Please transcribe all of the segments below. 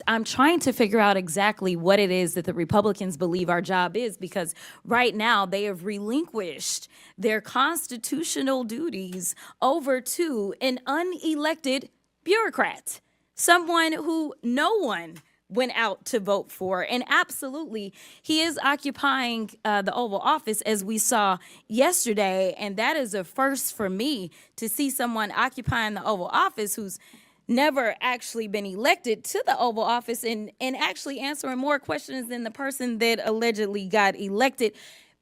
I'm trying to figure out exactly what it is that the Republicans believe our job is, because right now they have relinquished their constitutional duties over to an unelected bureaucrat, someone who no one went out to vote for. And absolutely, he is occupying the Oval Office, as we saw yesterday. And that is a first for me, to see someone occupying the Oval Office who's never actually been elected to the Oval Office, and actually answering more questions than the person that allegedly got elected.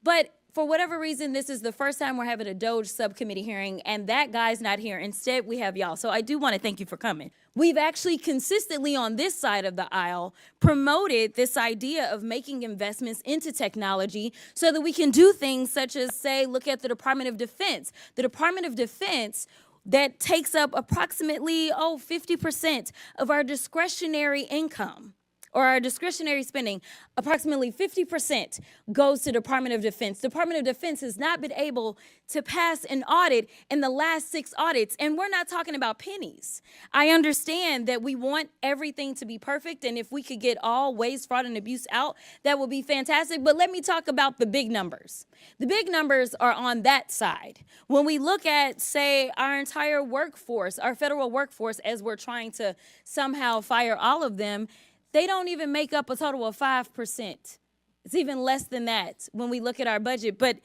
But for whatever reason, this is the first time we're having a Doge subcommittee hearing, and that guy's not here. Instead, we have y'all. So I do want to thank you for coming. We've actually consistently on this side of the aisle promoted this idea of making investments into technology so that we can do things such as, say, look at the Department of Defense. The Department of Defense, that takes up approximately 50% of our discretionary income, or our discretionary spending. Approximately 50% goes to Department of Defense. Department of Defense has not been able to pass an audit in the last 6 audits, and we're not talking about pennies. I understand that we want everything to be perfect, and if we could get all waste, fraud, and abuse out, that would be fantastic. But let me talk about the big numbers. The big numbers are on that side. When we look at, say, our entire workforce, our federal workforce, as we're trying to somehow fire all of them, they don't even make up a total of 5%. It's even less than that when we look at our budget. But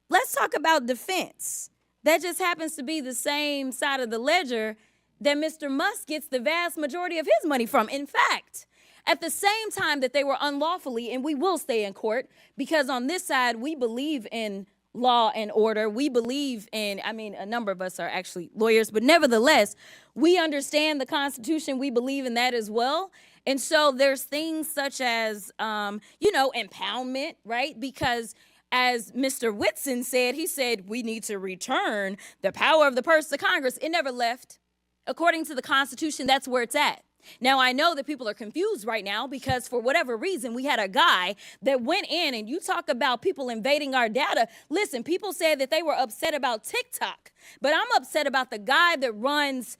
let's talk about defense. That just happens to be the same side of the ledger that Mr. Musk gets the vast majority of his money from. In fact, at the same time that they were unlawfully, and we will stay in court, because on this side, we believe in law and order. We believe in, a number of us are actually lawyers, but nevertheless, we understand the Constitution. We believe in that as well. And so there's things such as, impoundment, right? Because as Mr. Whitson said, he said, we need to return the power of the purse to Congress. It never left. According to the Constitution, that's where it's at. Now, I know that people are confused right now because for whatever reason, we had a guy that went in, and you talk about people invading our data. Listen, people said that they were upset about TikTok, but I'm upset about the guy that runs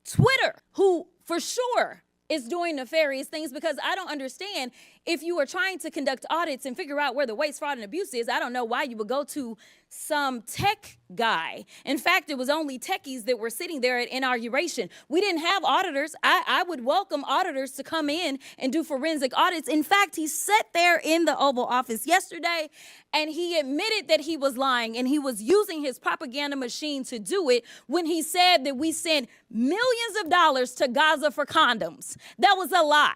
Twitter, who for sure is doing nefarious things, because I don't understand, if you are trying to conduct audits and figure out where the waste, fraud, and abuse is, I don't know why you would go to some tech guy. In fact, it was only techies that were sitting there at inauguration. We didn't have auditors. I would welcome auditors to come in and do forensic audits. In fact, he sat there in the Oval Office yesterday and he admitted that he was lying, and he was using his propaganda machine to do it when he said that we sent millions of dollars to Gaza for condoms. That was a lie.